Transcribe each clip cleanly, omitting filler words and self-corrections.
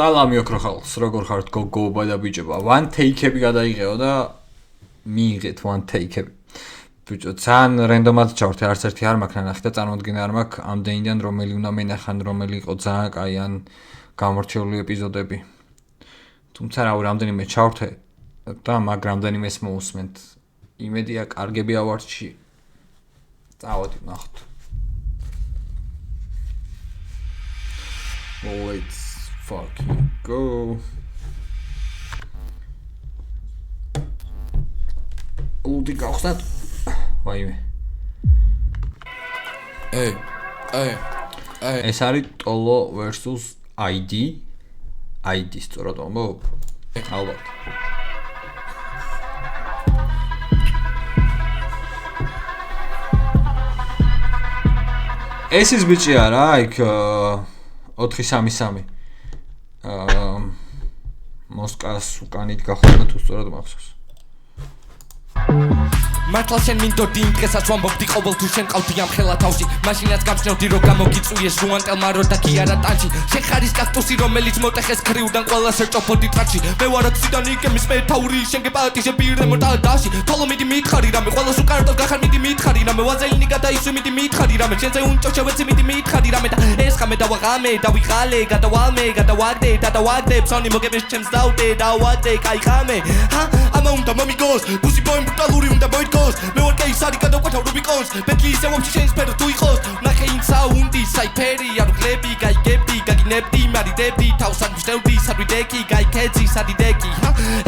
სალამი ოქრო ხალხს, როგორ ხართ გოგოობა და ბიჭობა. One take-ები გადაიღეო და მიიღეთ one take-ები. ბიჭო, ძალიან რენდომად ჩავრთე, არც ერთი არ მაქვს ნახე და წარმოუდგენია არ მაქვს ამდენიდან რომელი უნდა მენახან, რომელი იყო ძალიან კაი ან გამორჩეული ეპიზოდები. თუმცა რავი, რამდენიმე ჩავრთე და მაგ რამდენიმეს მოусმენთ. იმედია კარგები ავარჩი. წავედი ნახოთ. Let's fucking go. Ულდი გავხსნათ. ვაიმე. ეს არის ტოლო versus ID. ID სწორად ვამბობ? ალბათ. ეს ის ბიჭი არა, იქ 433. მოსკას უკანით გახდა თუ სწორად მახსოვს. მართლა შენ მინდოდი იმ დღესაც ვამბობდი ყოველთვის შენ ყავდი ამ ხელა თავში მაშინაც გამჩნევდი რომ გამოგიწვიეს ჟუანტელმა რო და კი არა ტანჩი შენ ხარის კაქტუსი რომელიც მოტეხეს ქრიუდან ყველას ერჭოფოდი ტრაქში მე ვარ აქციდან იგემის მეთაური შენ გეპატიჟები რემონტადაში თოლო მიდი მითხარი რამე ყველას უკარტო გახარ მიდი მითხარი რამე ვაზელინი გადაისვი მიდი მითხარი რამე შენზე უნჭოჩა ვეცი მიდი მითხარი რამე და ეს ხამე დავაღამე დავიღალე გადავალმე გადავაგდე დადავაგდე ფსონი მოგებეს ჩემს დავდე დავაგდე კაი ხამე ამა უნდა მომიგოს ბუსი ბოიმ ბრუტალური უნდა მოიდგოს მე ვარ კეისარი გადავყვეთავ რუბიკონს ბეთლი ისე ვამში შენს ფერო თუ იყოს ნახე იმ საუნდი საიფერი არ გლები გაიგებდი გაგინებდი მარიდებდი თავს არ მშდევდი სადვიდეკი გაიქეცი სადიდეკი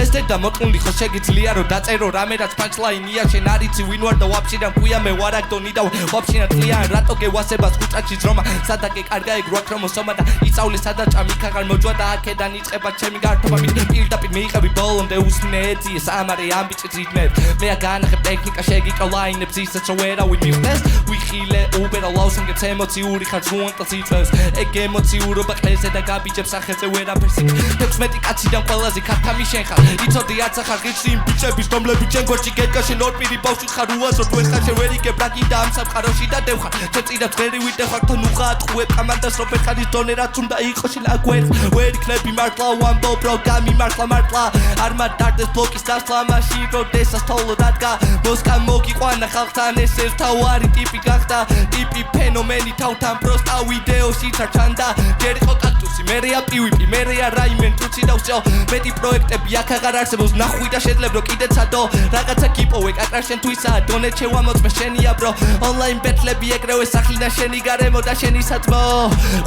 ეს და მოტყუნდი ხო შეგიძლია რომ დაწერო რამე რაც პანჩლაინია შენ არიცი ვინ ვარ და ვაფშიდან ქვია მე ვარ აქ დონი და ვაფშიდან წლიან რატო გევასებას ხუჭაჩი ძრომა სადაკე კარგა ეგ რო ქრომოსომა და იწავლე სადაც ჭამიქა გარ მოჯვა და აქედან იწყება ჩემი გართობა პირდაპირ მეიღები ბოლომდე უსმინე ეძიეს ამარე ამბიჭით რიტმებ მე აგანახებ ტექნიკა შეგიკრავ ლაინებს ისაც რომ ვერავინ მიხდეს ვიხილე უბერა ლაუსინგებს ემოციური ხარ ჟუანტელს იწევს ეგ ემოციურობა ყლეზე და გაბიჯებს სახელზე ვერაფერს 16 კაციდან ყველაზე ქართამი შენ ხარ იცოდი არც ახარ ღირს იმ ბიჭების რომლები ჩემ გვერდში გედგა შენ ორ პირი ბავშვი ხარ უაზრო თუ ერთხელ შენ ვერ იგებ რაკი და ამ სამყაროში დადევხარ შენ წინათ ვერი ვიდეხარ თან უღატყუებ კამანდას რო ფერხარის დონე რაც უნდა იყოს შენ აგვერს ვერ იქნები მართლა ვამბობ რო გამიმართლა მართლა არ მარტარდეს ბლოკის დასლა მაშინ როდესაც თოლო დადგა მოსკა მოგიყვანა ხალხთან ეს ერთავარი ტიპი გახდა ტიპი ფენომენი თავთან პროსტა ვიდეოში ჩარჩანდა ჯერ იყო კაქტუსი მერეა პივიპი მერეა რაიმენ თუცი დავსწო მეტი პროექტები აქ აღარ არსებობს ნახვი და შეძლებ რომ კიდეც ადო რაღაცა გიპოვე კაკრა შენ თვისა დონეთ შევამოწმე შენია bro ონლაინ ბეთლები ეგრევე სახლი და შენი გარემო და შენი სათმო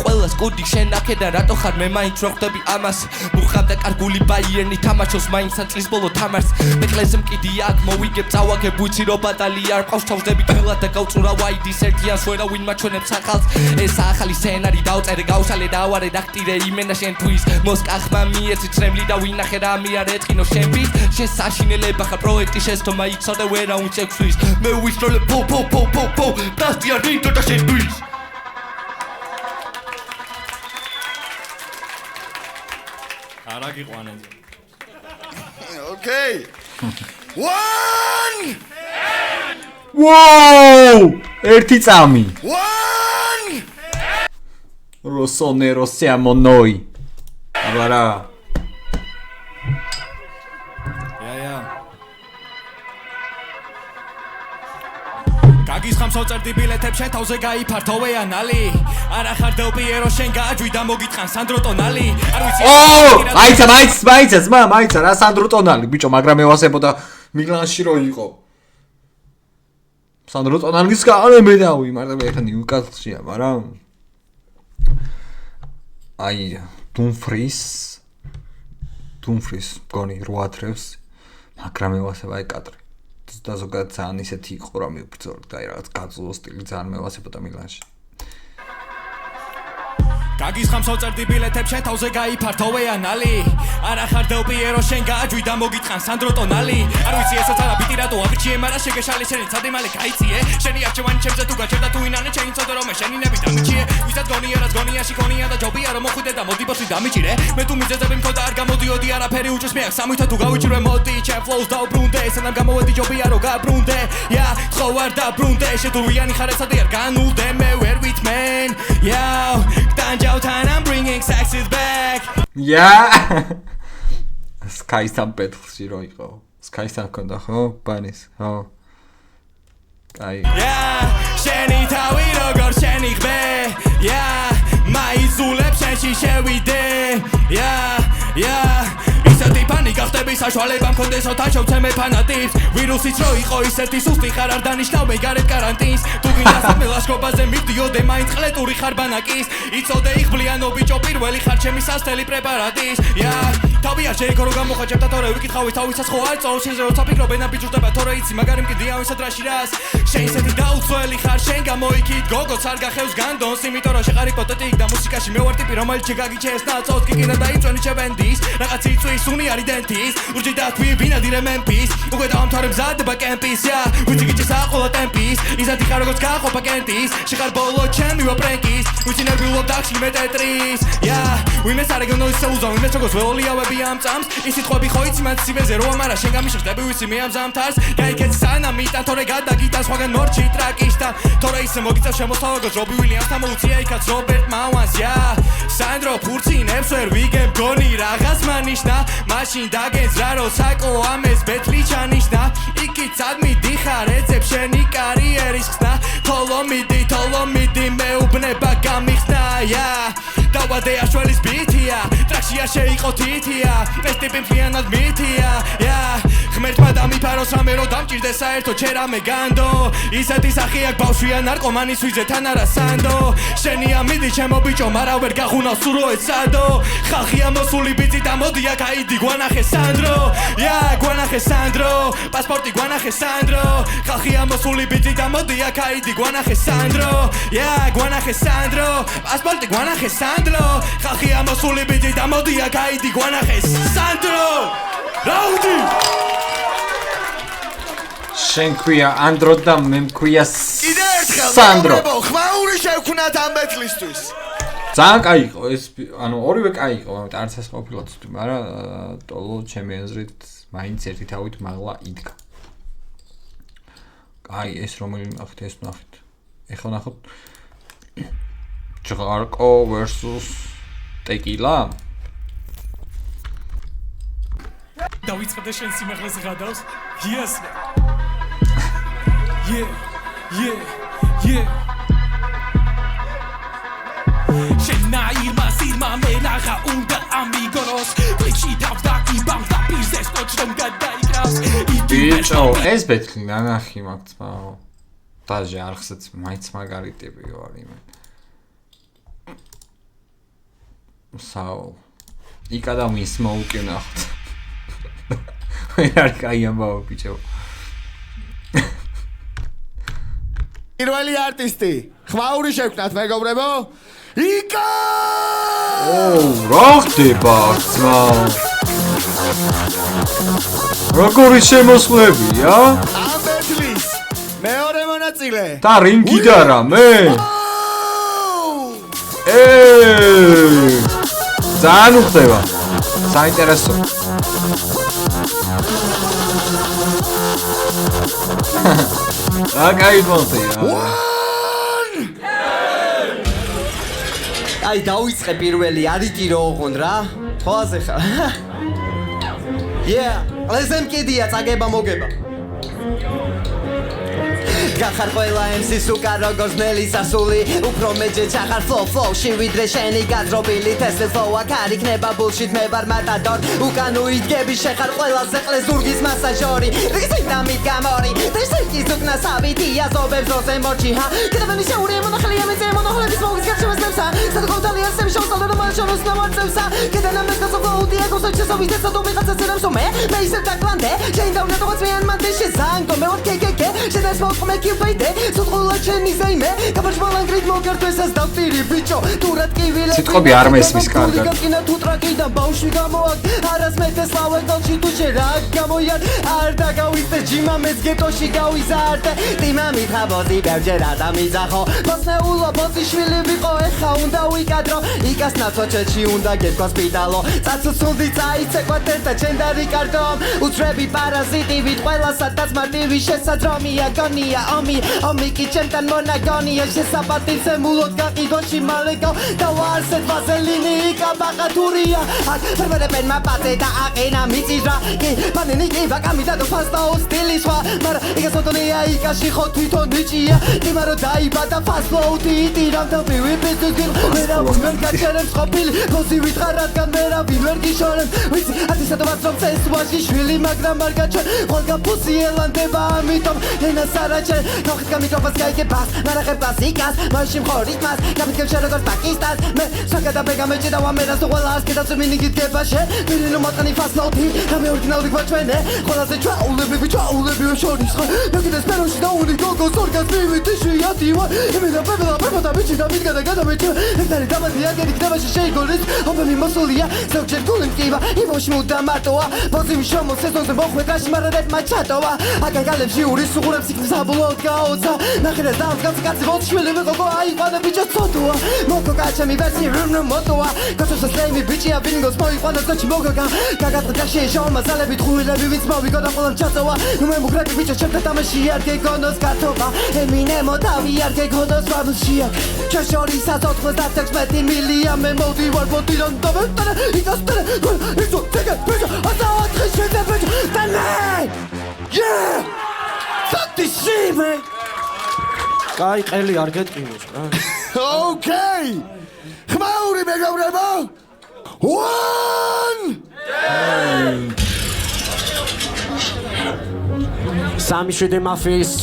ყველას კუდი შენ აქედან რატო ხარ მე მაინც რო ხვდები ამას მუხამდა კარგული ბაიერნი თამაშობს მაინც წლის ბოლო თამარს მე ყლეზე მკიდი აქ მოვიგებ წავაგებ ვიცი რო ბატალი არ ყავს თავსდები თვილად და გავწურა ვაიდის ერთიანს ვერავინ მაჩვენებს ახალს ეს ახალი სცენარი დავწერე გავშალე დავარე დაქტირე იმენა შენ თვის მოსკა ხმა მიეცი წრემლი და ვინახე რა მიარეწყინო შენ ვის შენ საშინელება ხარ პროექტი შეცდომა იცოდე ვერავინ შეგცვის მე ვისროლე პო დასტია რინდო და შენ თვის არა გიყვანე Okay. One! Wow! ერთი წამი. One! Rossonero siamo noi. Აბარა. გაგის ხამსოწერდი ბილეთებს შენ თავზე გაიფართოვე ანალი არა ხარ დელპიერო შენ გააჯვი და მოგიტყან სანდრო ტონალი არ ვიცი მაიცა რა სანდრო ტონალი ბიჭო მაგრამ ევასებოდა მილანში რო იყო სანდრო ტონალის გარე მე დავიმართა მე ხა ნიუკასლშია მაგრამ აი დუმფრის გონი რო ათრევს მაგრამ ევასება აი კადრი და ზოგადად ძალიან ისეთი იყო რომ მიბრძოლ და აი რაღაც გაწულო სტილი ძალიან მევასებოდა მილანში გაგის ხამსოწერდი ბილეთებს შენ თავზე გაიფართოვე ანალი არა ხარ დელპიერო შენ გააჯვი და მოგიტყან სანდრო ტონალი არ ვიცი ესაც არა ბიტი რატო აბიჭიე მაგრამ შეგეშალე შენი ცადი მალე გაიციე შენი არჩევანი ჩემზე თუ გაჩერდა თუ ინანე შენი ცოდე რომ მე შენი ნები დამიჭიე ვისაც გონია რაც გონიაში გონია და ჯობია რომ მოხვიდე და მოდი ბოსი დამიჭირე მე თუ მიზეზები მქონდა არ გამოდიოდი არაფერი უჭერს მე აქ სამითა თუ გავიჭირე მოდი ჩემ ფლოუს დაუბრუნდე სანამ გამოვედი ჯობია რომ გაბრუნდე ხო არ დაბრუნდე შე თუ ვიანი ხარ ეცადე არ განულდე მე ვერ ვითმენ Danjautan, I'm bringing sexes back. Yeah. Sky-თან პეთხლში რო იყო. Sky-თან ქონდა ხო? ბანის, ხო. აი. Yeah, შენი თავი როგორ შენი ხბე. Yeah, მაიზულებ შენში შევიდე. Yeah. ისეთი პანიკა ხდები საშუალება მქონდეს ოთა შევცემე ფანატებს ვირუსიც რო იყო ისეთი სუსტი ხარ არ დანიშნავე გარეთ კარანტინს თუ გინდა სამელაშკობაზე მივდიოდე მაინც ყლეტური ხარ ბანაკის იცოდე იხბლიანო ბიჭო პირველი ხარ ჩემი სასთელი პრეპარატის თავი არ შეიქო რომ გამოხაჭებ და თორე ვიკითხავი თავისას ხო არ წავალ შენზე როცა ფიქრობენ ბიჭურდება თორე იცი მაგარი მკიდია ვისაც რაში რას შენ ისეთი დაუცველი ხარ შენ გამოიქით გოგოც არ გახევს განდონს იმიტომ რომ შეყარი პოტეტიკ და მუსიკაში მე ვარ ტიპი რომელიც შეგაგიჩეს ნაცოს კიკინა და იწვენი ჩებენდის რაღაც იწვის უნი არის დენტის ურჯი და თვი ბინადირე მემფის უკვე დავამთავრებ მზადდება კემპის ვიცი გიჩეს აყოლა ტემპის ისეთი ხარ როგორც გაყოფა კენტის შეხარ ბოლო ჩემი ვაპრენკის ვიცი ნერვიულობ დაგში მე ტეტრის ვინმეს არ ეგონო ისე უზო ვინმეს როგორც ველოლიავები ამ წამს ის სიტყვები ხო იცი მან სიბეზე რო ამარა შენ გამიშრდები ვიცი მე ამ ზამთარს გაიქეც სანამიტან თორე გადაგიტან სხვაგან მორჩი ტრაკიშთან თორე ისე მოგიწევ შემოსთავაგოს რობი ვილიამსთან მოუწია იქაც რობერტ მავანს სანდრო ფურცინებს ვერ ვიგებ გონი რაღაც მანიშნა მაშინ დაგენს რა რო საკო ამეს ბეთლი ჩანიშნა იქით სადმიდი ხარ ეცებ შენი კარიერის ხსნა თოლო მიდი მეუბნება გამიხსნა დავადე აშველის ბითია ტრაქში არ შეიყო თითია ეს ტიპი მთლიანად მითია ღმერთმა დამიფაროს რამე რო დამჭირდეს საერთო ჩერამე განდო ისეთი სახი აქ ბავშვია ნარკომანის ვიზე თან არა სანდო შენი ამიდი ჩემო ბიჭო მარა ვერ გახუნავს სუროეთ სადო ხალხია მოსული ბიძი და მოდი აქ აიდი გვანახე სანდრო გვანახე სანდრო პასპორტი გვანახე სანდრო ხალხია მოსული ბიძი და მოდი აქ აიდი გვანახე სანდრო გვანახე სანდრო პასპორტი გვანახე სანდრო ხალხია მოსული ბიძი და მოდი აქ აიდი გვანახე სანდრო რაუდი შენ ქვია ანდრო და მე მქვია სანდრო ხმაური შევქვნათ ამ ბეთლისთვის ძალიან კაი იყო ეს ანუ ორივე კაი იყო მაგრამ არც ეს ყოფილა ცუდი მაგრამ ტოლო ჩემი აზრით მაინც ერთი თავით მაღლა იდგა კაი ეს რომელი ნახეთ ეს ნახეთ ეხლა ნახოთ ჯღარკო versus ტეკილა დავიწყდა შენ სიმაღლეზე გადავს yes შენაირმა სირმა მენაღა უნდა ამიგოროს ვეჩი დავდაკი ბამდა პირზეს კოჩრომ გადაიკრავს ბიჭო ეს ბეთლი ნანახი მაგცმაო დაჟე არხსეც მაინც მაგარი ტიპი ვარ იმენ საო იქა და მის მოუკენახთ არ კაი ამბავ ბიჭო პირველი არტისტი ხმაური შევქნათ მეგობრებო იკა რა ხდება ძმა როგორი შემოსვლებია ამ ბეთლის მეორე მონაწილე და რინგი და რამე ძალიან უხდება საინტერესო კაი მონტია აი დავიწყე პირველი არიტირო ოღონ რა თვალზე ხარ ლეზემ კიდია წაგება მოგება გახარ ყველა MC სუკა როგორც ნელი სასული უფრო მეჯე ჩახარ flow-ში ვიდრე შენი გაძრობილი თესლ flow აქ არ იქნება bullshit მე ვარ matador უკან უიდგები შეხარ ყველაზე ყლე ზურგის მასაჟორი რიგზენა მიგამორი տեսეთი ზუკნა საბიტია ზობებზოზე მოჩი კიდევანი შეური მონახლია მეზე მონახლების მოგის გაჩვენებსა სადღოდალი არსები შევსალდა და მალჩონოს ნამარწევსა კიდენა მესკასო flow-დი ეკოსო შესოვიდე სადო მიღაცა ცერემსო მე ისე დაკლანდე შენ დავნატოც მე ან მანდე შეზანგო მე ვარ კეკეკე შედას მოხმე კიბეიდე სულ ჩენი ზეიმე გაბაშბალან გრიდ მოგერთესას დავტირი ბიჭო თურად კივილე სიტყვები არ მესმის კარგად გაკინა თუ ტრაკიდან ბავშვი გამოაკ არას მეტეს ლავედონში თუ შერა გამოიარ არ დაგავიწე ჯიმა მეც გეტოში გავიზარდე დიმა მითხაბოდი ბევრჯერ ადამიზახო ბოსნეულო ბოსიშვილი ვიყო ეხა უნდა ვიკადრო იკას ნაცოჩეთში უნდა გეთქვა სპიტალო წაცუცუნდი წაიცეკვა ტესტა ჩენდა რიკარდო უცრები პარაზიტი ვით ყველა სადაც მარტივი შესაძრომია გონია ომი კი ჩემთან მონაგონია შესაბამისზე მულოდ გაყიდოში მალეკო და ვარსეთ ვაზელინი კაბაკათურია აქ ფერმერებენ მაპატე და აყენა მიწირა კი მანენი კი ვაკამი და ფასტაო სტილი სხვა მაგრამ იგასოდონია იკაში ხო თვითონ ნიჭია კი მარო დაიბადა ფასლოუთი იტირამ და ვიპეცუგენ მერა ვერ გაჩერებს ყოფილი ხოსი ვითხარ რადგან მერა ვერ გიშორებს ვიცი ათისადობაც რომ წესვაში შვილი მაგრამ არ გაჩვენ ხოლგა ფუსი ელანდება ამიტომ ენა სარაჩე ნახეთ გამიკროფონს გაიგებას მაგრამ პასიკას მაშინ ხორით მას გამიგებ შეგორ პაკისტანს მე საკადაბეგა მეჭიდა ვამერას თუ ყველა ასკედა წმინი გიდგება შე ვინო მოწანი ფასლოუთი რამე ორიგინალური გვაჩვენე ყველაზე ჩაულები შორის ხო მეკიდეს პეროში და უნი გოგოს ორგაზმი თიში ვარ იმენა პეპელა ბიჭი და მიგდა გადამეჭ ერთარი დამატი აგერი გდებაში შეიგოლის ობები მოსულია ზოგჯერ გულიმ კივა იმოში მუდა მარტოა ბოზიმი შომო სეზონზე მოხვედრაში მარადეთ მაჩატოა აგაგალებში ურის უღურებს იქნებს აბლოდ გაოცა ნახერას დავსგავს კაცი ვოთშვილი ვეღო აიყვანა ბიჭო ცოტოა მოკო კაჩამი ვერსი რუნ მოტოა კაცოს სლეიმი ბიჭია ბინგოს მოიყვანა ზოჩი მოგოგა გაგატა შეშომა ზალები თხუილები ვიც მოვიგო და ყველამ ჩაწოა ნუ მე მუგრები ბიჭო ჩემთან თამაში არ გეგონოს გათობა ემინემო თავი არ გეგონოს ვაბშია ჩაშორისაც 96 მილია მე მოვდივარ ბოტილონ დავეტარე იკასტერე იცო ცეგე ბიჭო ათაოთხე შეძე ბიჭო დანე სათი სიმე კაი ყელი არ გეტყინოს რა ოკეი ხმაური მეგობრებო 1 სამი-შვიდი მაფიის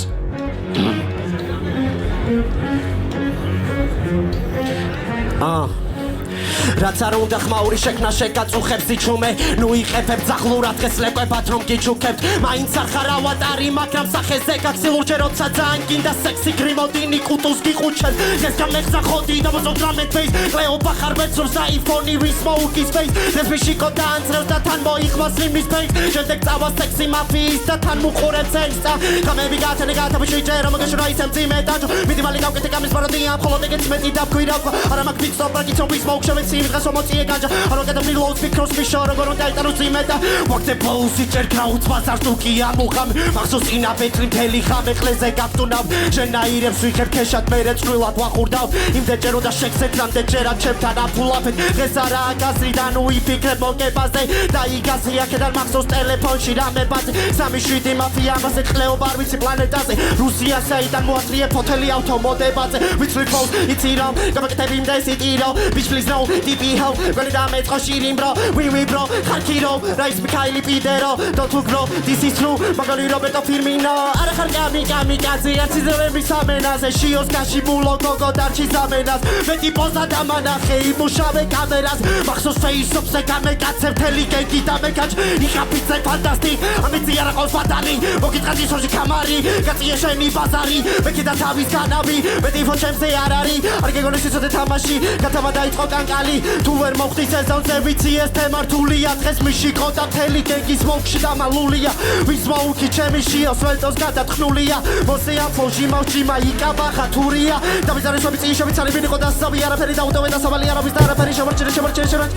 რაც არ უნდა ხმაური შექმნა შეგაწუხებს იჩუმე ნუ იყებებ ძაღლურად დღეს ლეკვებად რომ გიჩუქებთ მაინც ახარ ავატარი მაგრამ სახეზე გაქცილურჩე როცა ძალიან გინდა სექსი გრიმოდინი კუტუს გიყუჩენ დღეს გამეხსა ხოდი და მოზოდრამეთ ფეის კლეოპა ხარ ვეცურს აიფონი ვის მოუკის ფეის დღეს მიშიკო დაანძრევს და თან მოიხმას იმის ფეის შემდეგ წავა სექსი მაფიის და თან მუყურებს ექსტა გამები გათენე გათაბუში ჭერო მოგეშურა ისემ ძიმე დაჯო მიდი მალი გავკეთე გამის პაროდია მხოლოდ ეგეც მეტი დაფქვირავ არა მაგ ფიქსო ბრაკიცო ვის მოუხშევენ იმდღეს ომოწიე განჯა არა გადამნი ლოუს ფიქროს მიშო როგორ უნდა იტანოს იმედა ვაგზე ბოუსი ჭერ კრაუდს ბაზარს თუ კი ამუხამ მახსოვს ინა პეტრი მთელი ხამე ყლეზე გაფტუნავ შენაირებს ვიხებ ქეშად მერე წვრილად ვახურდავ იმდე ჭერო და შეგზეთ რამდენ ჭერა ჩემთან აფულაფეთ დღეს არაა გაზრი და ნუ იფიქრებ მოკებაზე და იგაზრი აქედან მახსოვს ტელეფონში რამე ბაზე 3-7 მაფია ამაზე ყლეობა არ ვიცი პლანეტაზე რუსია საიდან მოაწრიე ფოთელი ავტომოდებაზე ვიცი ფოლ იცირავ გამაკეთები იმდეს იტირო bitch please no DP ho gonna damage Koshiri bro we bro Kharkiro Rice Mikhaili Pidero don't look bro this is true Magali Roberto Firmino Ara Kharkami Kamikaze Artizeremi Samenaz Shios Kashimulo Gogo Darchi Samenaz Veti Poza Damanache Imushave Kameras Maxos face up Se Kamekatsev Teligenki Damekach Ikapitze Fantastic Amitzi Arakos Fatali Okitkazi Soji Kamari Katsi Yesheni Bazari Vekida Tavis Kanabi Veti Fochemse Arari Argegone Sisode Tamashi Katama Daitko Kankali Tu ვერ მოხდი სეზონზე ვიცი ეს თემართულია დღეს მიშიკო და მთელი გენგის მომში დამალულია ვის მოუქი ჩემი შიოს ველტოს გადათხნულია მოსეა ფოჟი მოვჭიმა იკაბა ხათურია და ვიზარესობი წიშობი ცალი ვინიყო და სავი არაფერი დაუდოვე და სავალი არავის და არაფერი შემორჩენე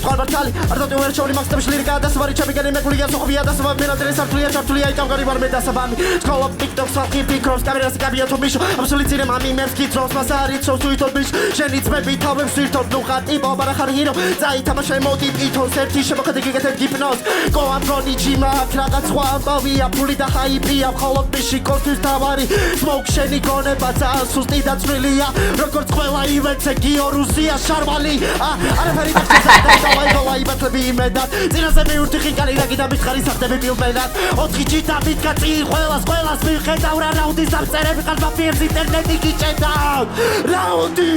ყალბართალი არტოტი ვერ შორი მაქსტებს ლირიკა და სავარი ჩემი გენი მეკულია სოხბია და სავალი მენადრე სართულია ჩართულია იკავგარი ვარ მე და საბამი სკოლა TikTok საფი პიკროს კამერას გაბია თუ მიშო აბსოლუტი მამი მერს კიტროს მასარი ცოს უითოდ ბიშ შენი ძმები თავებს ვირთობ ნუ ხატი ბაბარა ხარ ჰირო Zaitamasze modi pitons erti შემოქმედი გიგეთებ გიპნოს კოამბრონი ჯიმა რაღაც სხვა ამბავია ფული და ჰაიპია მხოლოდ მიში კორთვის დავარი სმოუკ შენი გონება წასუსტი და წვრილია როგორც ყველა ივენტზე გიორუსია შარვალი არაფერი დავაი ბათლები იმედად წინაზე მიურთი ხინკალი და კიდე მითხარი სახდები ფილმენად 4 ჯი დამიდგა წინ ყველას მიხედავ რა რაუნდის დამწერები ყალბა ფიებს ინტერნეტი გიჭედა რაუნდი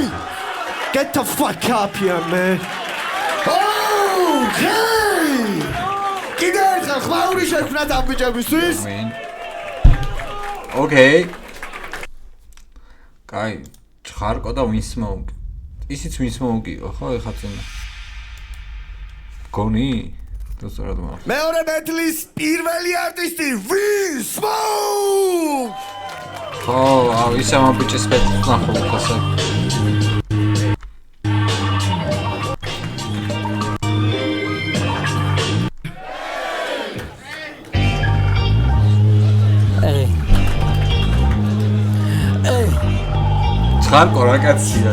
Get the fuck up here, man. Okay. კიდე ერთხელ ხმაური შექმნათ ამ ბიჭებისთვის. Okay. კაი, ჩხარკო და ვინსმოუკ. ისიც ვინსმოუკიო, ხო, ეხა წინა. გონი? დოსწორად მაგ. მეორე ბეთლის პირველი არტისტი ვინსმოუკ. ხო, ისე ამ ბიჭის ბეთლს ნახო ხასა. ხარკო რა კაცია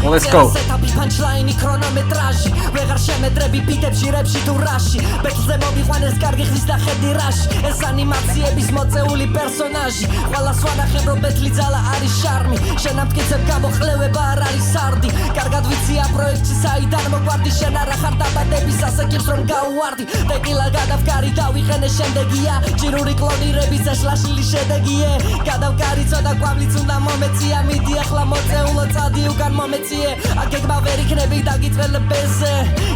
Let's go. Punchline chronometrage. ვეღარ შემედრები ბიტებში რეპში თუ რაში. ბექზე მომიყვანეს კარგი ხის და ხედი რაში. ეს ანიმაციების მოწეული პერსონაჟი. ყველა სვანახებ რომ ბეთლი ძალა არის შარმი. შენ ამ მტკიცებ გამოყლევება არ არის სარდი. კარგად ვიცია პროექტში საიდან მოგვარდი შენ არა ხარ დაბადების ასაკებს რომ გაუვარდი. ტეკილა გადავკარი დავიყენე შემდეგია. ჭირური კლონირების ეშლაშილი შედეგია. გადავკარი ცოტა კვამლიც უნდა მომეცია. მიდი ახლა მოწეულო წადი უკან მომეციე აგეგმა ვერ იქნები დაგიწველებეზე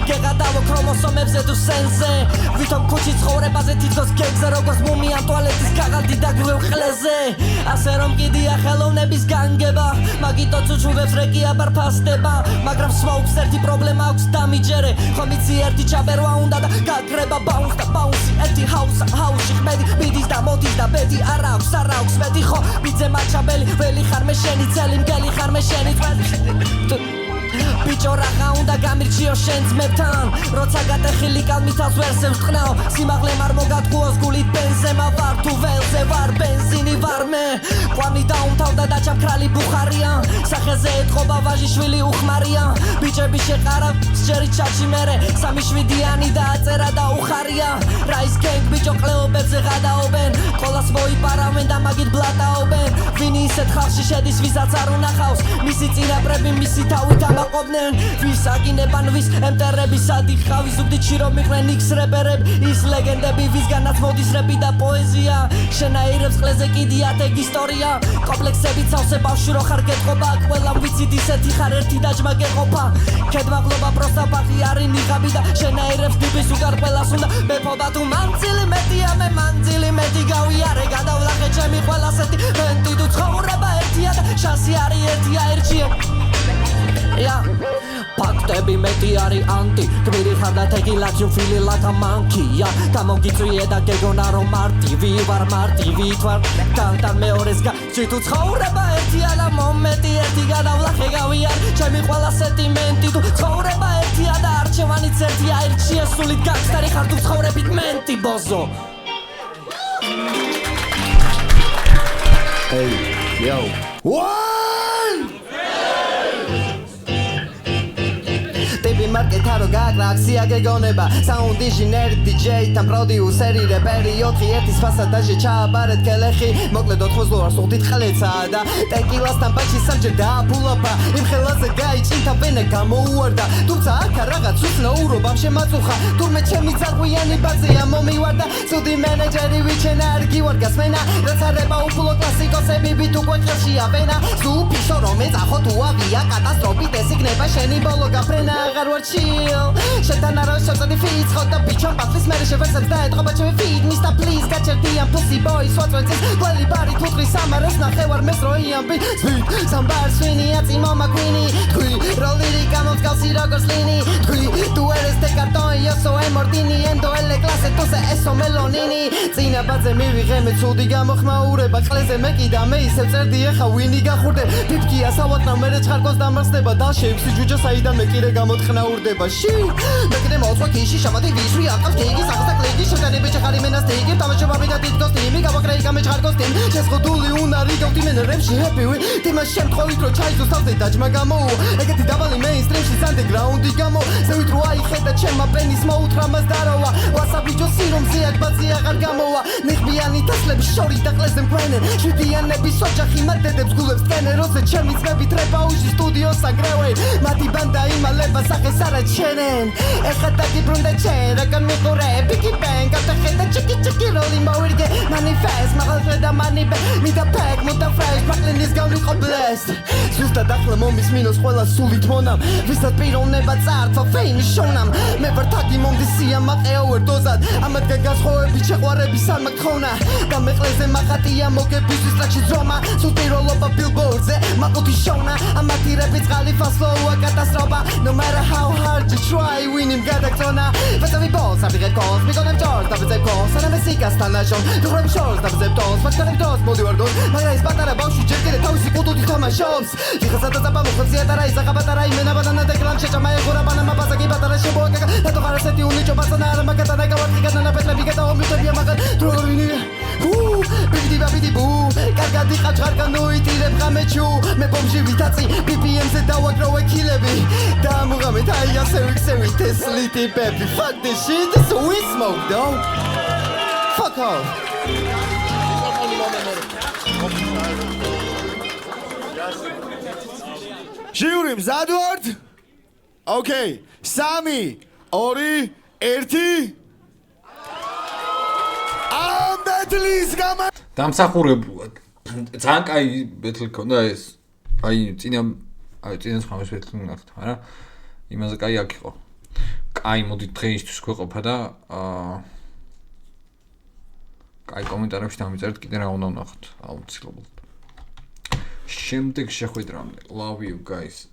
გეღადავო ქრომოსომებზე თუ სენზე ვითომ ქუჩი ცხოვრებაზე თითქოს გეგზე როგორც მუმიან ტუალეტის ქაღალდი დაგრევ ხლეზე ასე რომ კიდია ხელოვნების განგება მაგიტო წუჩუბებს რეკია ბარფასდება მაგრამ სმოუქს ერთი პრობლემა აქვს დამიჯერე ხომ იცი ერთი ჩაბერვა უნდა და გაგრება ბაუნს და ბაუნსი ერთი ჰაუსში ხმედი მიდის და მოდის და ბედი არ აქვს მეტი ხო ბიძე მაჩაბელი ველი ხარ მე შენი ძელი მგელი ხარ მე შენი Bicho raga უნდა გამირჩიო შენ ძმებთან როცა გატეხილი კალმითაც ვერსებს ტყნაო სიმაღლე არ მოგატყუოს გულით ბენზემა ვარ თუ ველზე ვარ ბენზინი ვარ მე ყვამი დაუმთავდა და ჩაფქრალი ბუხარია სახეზე ეთყობა ვაჟიშვილი უხმარია ბიჭები შეყარა სჯერი ჩაჩი მერე 3-7-იანი და აწერა და უხარია რაის გენგ ბიჭო ყლეობებზე გადაობენ ყოლას მოიპარავენ და მაგით ბლატაობენ ვინი ისეთ ხალხში შედის ვისაც არ უნახავს მისი წინაპრები მისი თავით ამაყობდნენ ვის აგინებან ვის ემტერები სადი ხავი ზუგდიდში რომ იყვნენ იქს რეპერები ის ლეგენდები ვისგანაც მოდის რეპი და პოეზია შენაირებს ყლეზე კიდი ათეგ ისტორია კომპლექსები ცავსე ბავშვი რო ხარ გეტყობა ყველამ ვიცით ისეთი ხარ ერთი დაჯმა გეყოფა ქედმაღლობა პროსტა ბაღი არის ნიღაბი და შენაირებს ტიპის უგარ ყველას უნდა მეფობა თუ მანძილი მეტია მე მანძილი მეტი გავიარე გადავლახე ჩემი ყველასეთი რენტი თუ ცხოვრება ერთია და შანსი არის ერთია ერთია ფაქტები მეტი არის ანტი გვირი ხარ და თეკილაც you feel like a monkey გამოგიწვიე და გეგონა რომ მარტივი ვარ მარტივი თვარ თან მეორეს გაჩი თუ ცხოვრება ერთია და მომენტი ერთი გადავლახე გავიარ ჩემი ყველა სენტიმენტი თუ ცხოვრება ერთია და არჩევანიც ერთია ერთია სულით განგსტერი ხარ თუ ცხოვრებით მენტი ბოზო Hey yo მარკეტ არო გაგრა აქცია გეგონება საუნდ ინჟინერი DJ თან პროდიუსერი რეპერი 4-1 ფასადაჟე ჩააბარეთ გელეხი მოკლედ 80 სულით ხლეცაა და ტეკილასთან ბაჩი სამჯერ დააფულაფა იმ ხელაზე გაიჭინთა ვენა გამოუვარდა თუმცა აქ რაღაც უცნაურობამ შემაწუხა თურმე ჩემი ძარღვიანი ბაზია მომივარდა სუდი მენეჯერი ვიჩენ არ გივარგას მენა რაც არება უფულო კლასიკოსები ვით უკვე ხელში ავენა სუფიშო რომ ეძახო თუ ავია კატასტროფით ეს იქნება შენი ბოლო გაფრენა აღარ ვარ chill შეტანა რო შევწადი ფიც ხოდა ბიჩო პატრის მერე შევეცებ და ეთყობა ჩემი ფით მისტა პლიზ გაჩერდიან pussy boy სვაწვეცის ყველი ბარი თუთრის სამარეს ნახევარ მეს როიან ბი სვით სამბარ სვინი აწი მომაგვინი თქვი რო ლირიკა მომსგავსი როგორც ლინი თქვი თუ ერეს te carton yo soy mordini endo ele clase tose eso melonini წინა ბაძე მივიღე მე ცუდი გამოხმაურება ყლეზე მე კიდე მე ისევ წერდი ეხა ვინი გახურდე ფიფკია სავატნა მერე ჩხარკოს დამარცხდება და შევსი ჯუჯა საიდან მე კიდე გამოთხნაურდება ში მე კიდე მოწვა ქიში შამადი ვიშვი აყავს გიგი სახსა კლეგი შეტანები ჩხარი მენას დეიგი თამაშობა მე და თითქოს ტიმი გავაკრეი გამე ჩხარკოს ტიმ შესყუდული უნარი გავდი მე რეპში ჰეპივი თემა შემთხვევით რო ჩაიზოს თავზე დაჯმა გამოუ ეგეთი დაბალი მეინსტრიმში სანდეგრაუნდი გამო ზევით რო აიხედა ჩემმა პენის მოუთხრა მას დაროვა ვასაბიჯო სირომზე აქ ბაცი აღარ გამოვა ნიხბიანი თასლები შორი და ყლეზე მქვენენ შვიდიანების ოჯახი მადედებს გულებს წერენ როზე ჩემი ძმები ტრეპაუში სტუდიოს აგრევენ მათი ბანდა იმალება სახეს არაჩენენ ეხა დაგიბრუნდა ჩენ რაკან მიყურე ბიგი ბენგ ატახედა ჩიკი როლი მოვირგე manifest მაღალზე და manibе მიდა პეკ მოდა ფრეშ პრაკლინის გამიყო blessed ზუსტად ახლა მომის მინოს ყველა სულით მონამ ვისაც პიროვნება წართვა ფეიმი შონამ მე ვარ თაგი მომდისია მაყეო ვერდოზად ამათ გაგასხოვები ჩაყვარები სამაქონა და მე ყლეზე მახატია მოგებისთვის ტრაქში ძრომა სულ პიროლობა ბილბორდზე მაყუთი შონა ამათი რეპი წყალი ფასლოა კატასტროფა no matter how hard you try ვინიმ გადაგწონა ვეცავი ბოლს აბიღებ კოლს მიგონებ ჯორს და ვეცებ კოლს სანამ ეს იკასთან ნაშონ ვიღრებ შორს და ვეცებ ტოლს ვაჩქარებ ტოლს მოდი ვარდოს მაგრამ ეს პატარა ბავშვი ჯერ კიდე თავისი კუტუთი თამაშობს ვიღაცა და წაბა მოხოცია და რაი ზაღა პატარა იმენა ბანანა და კლამ შეჭამა ეხურა ბანანა პასაკი პატარა შებოაკა და თუ ხარ ასეთი უნიჭო ბასანა არა მაგატანა გავარკი გადანა პეტრები გადაომიტებია მაგათ დროინი ბიბდი ბუ კარგად იყავ ჭარგანოიტირებ ღამეჩუ მე ბომჟი ვითაწი BPM-ზე დავაგროვე კილები და მუღამეთ აი ასევი თესლი ტიპები fuck this shit this is we smoke though fuck off ჟიური მზად ვართ? ოკეი 3 2 1 ამ ბეთლის გამა დამსახურებულად ძალიან კაი ბეთლი ქონდა ეს აი წინას ხამის ბეთლი ნახეთ მაგრამ იმაზე კაი აქ იყო კაი მოდით დღეისთვის გვეყოფა და კაი კომენტარებში დამიწერეთ კიდე რა უნდა ვნახოთ აუცილებლად შემდეგ შეხვედრამდე love you guys